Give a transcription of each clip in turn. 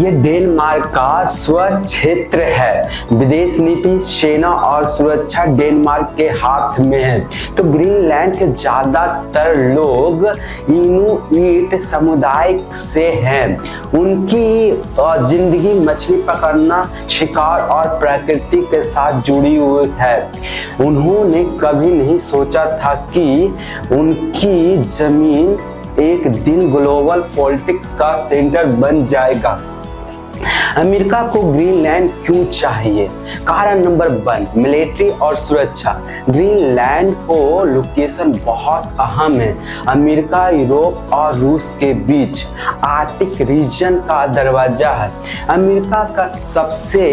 ये डेनमार्क का स्वक्षेत्र है। विदेश नीति, सेना और सुरक्षा डेनमार्क के हाथ में है। तो ग्रीनलैंड के ज्यादातर लोग इनुइट समुदाय से हैं। उनकी जिंदगी मछली पकड़ना, शिकार और प्रकृति के साथ जुड़ी हुई है। उन्होंने कभी नहीं सोचा था कि उनकी जमीन एक दिन ग्लोबल पॉलिटिक्स का सेंटर बन जाएगा। अमेरिका को ग्रीनलैंड क्यों चाहिए? कारण नंबर 1, मिलिट्री और सुरक्षा। ग्रीनलैंड को लोकेशन बहुत अहम है। अमेरिका, यूरोप और रूस के बीच आर्कटिक रीजन का दरवाजा है। अमेरिका का सबसे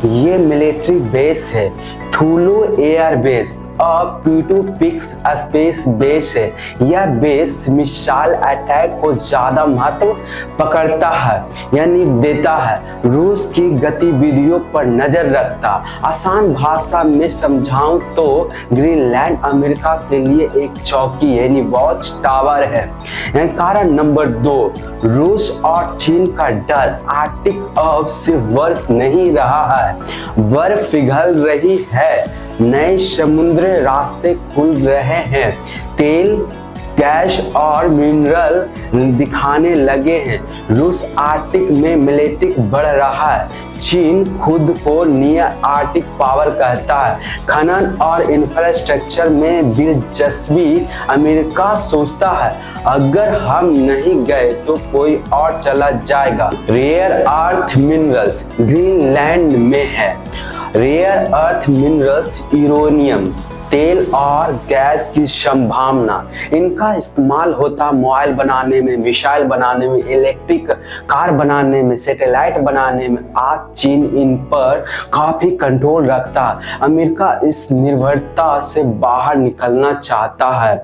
ये मिलिट्री बेस है थूलू एयर बेस और प्यूटो पिक्स स्पेस बेस है। यह बेस मिसाइल अटैक को ज्यादा महत्व पकड़ता है यानी देता है। रूस की गतिविधियों पर नजर रखता। आसान भाषा में समझाऊं तो ग्रीनलैंड अमेरिका के लिए एक चौकी यानी वॉच टावर है। कारण नंबर 2, रूस और चीन का डर। आर्कटिक अब सिर्फ बर्फ नहीं रहा है, बर्फ पिघल रही है। नए समुद्र रास्ते खुल रहे हैं। तेल, गैस और मिनरल दिखाने लगे हैं। रूस आर्कटिक में मिलिट्री बढ़ रहा है। चीन खुद को नियर आर्कटिक पावर कहता है। खनन और इंफ्रास्ट्रक्चर में दिलचस्पी। अमेरिका सोचता है अगर हम नहीं गए तो कोई और चला जाएगा। रेयर अर्थ मिनरल्स ग्रीनलैंड में है। रेयर अर्थ मिनरल्स, यूरेनियम, तेल और गैस की संभावना। इनका इस्तेमाल होता मोबाइल बनाने में, मिसाइल बनाने में, इलेक्ट्रिक कार बनाने में, सैटेलाइट बनाने में। आज चीन इन पर काफी कंट्रोल रखता है। अमेरिका इस निर्भरता से बाहर निकलना चाहता है।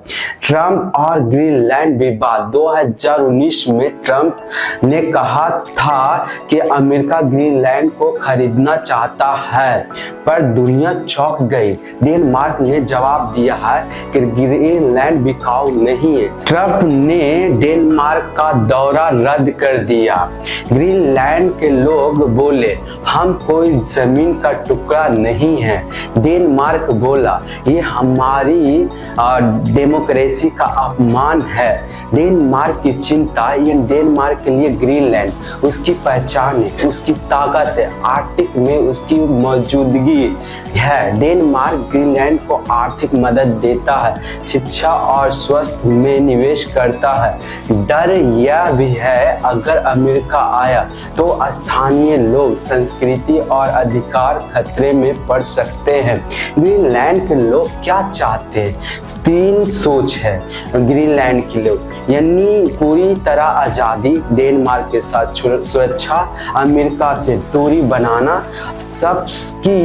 ट्रंप और ग्रीनलैंड विवाद। 2019 में ट्रंप ने कहा था कि अमेरिका ग्रीनलैंड को खरीदना चाहता है, पर दुनिया चौंक गई। डेनमार्क ने जवाब दिया है कि ग्रीनलैंड बिकाऊ नहीं है। ट्रंप ने डेनमार्क का दौरा रद्द कर दिया। ग्रीनलैंड के लोग बोले हम कोई जमीन का टुकड़ा नहीं है। डेनमार्क बोला ये हमारी डेमोक्रेसी का अपमान है। डेनमार्क की चिंता, ये डेनमार्क के लिए ग्रीनलैंड उसकी पहचान है, उसकी ताकत है, आर्कटिक में उसकी मौजूदगी है। डेनमार्क ग्रीनलैंड को आर्थिक मदद देता है, शिक्षा और स्वास्थ्य में निवेश करता है। डर यह भी है अगर अमेरिका आया तो स्थानीय लोग, संस्कृति और अधिकार खतरे में पड़ सकते हैं। ग्रीनलैंड के लोग क्या चाहते हैं? 3 सोच है ग्रीनलैंड के लोग, यानी पूरी तरह आजादी, डेनमार्क के साथ सुरक्षा, अमेरिका से दूरी बनाना। सबकी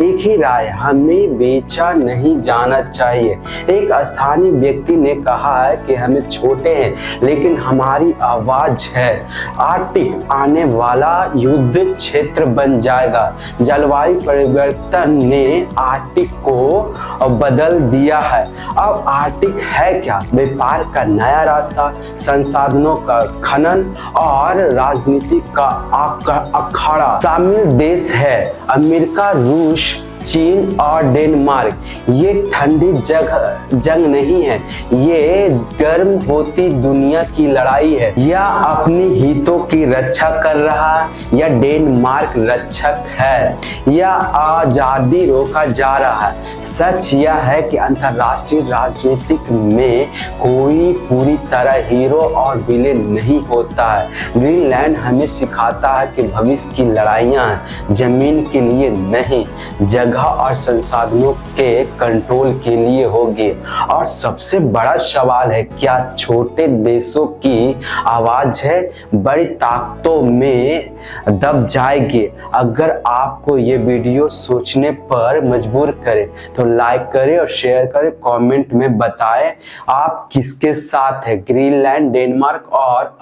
एक ही राय, हमें बेचा नहीं जाना चाहिए। एक स्थानीय व्यक्ति ने कहा है कि हमें छोटे हैं लेकिन हमारी आवाज है। आर्कटिक आने वाला युद्ध क्षेत्र बन जाएगा। जलवायु परिवर्तन ने आर्कटिक को बदल दिया है। अब आर्कटिक है क्या? व्यापार का नया रास्ता, संसाधनों का खनन और राजनीति का अखाड़ा। शामिल देश है अमेरिका, रूस, चीन और डेनमार्क। ये ठंडी जंग नहीं है, ये गर्म होती दुनिया की लड़ाई है। या अपनी हितों की रक्षा कर रहा है या डेनमार्क रक्षक है, या आजादी रोका जा रहा है। सच यह है कि अंतरराष्ट्रीय राजनीतिक में कोई पूरी तरह हीरो और विलेन नहीं होता है। ग्रीनलैंड हमें सिखाता है कि भविष्य की लड़ाइयाँ जमीन के लिए नहीं, जगह और संसाधनों के कंट्रोल के लिए होगी। और सबसे बड़ा सवाल है, क्या छोटे देशों की आवाज है बड़ी ताकतों में दब जाएगी? अगर आपको ये वीडियो सोचने पर मजबूर करे तो लाइक करें और शेयर करें। कमेंट में बताएं आप किसके साथ है, ग्रीनलैंड, डेनमार्क और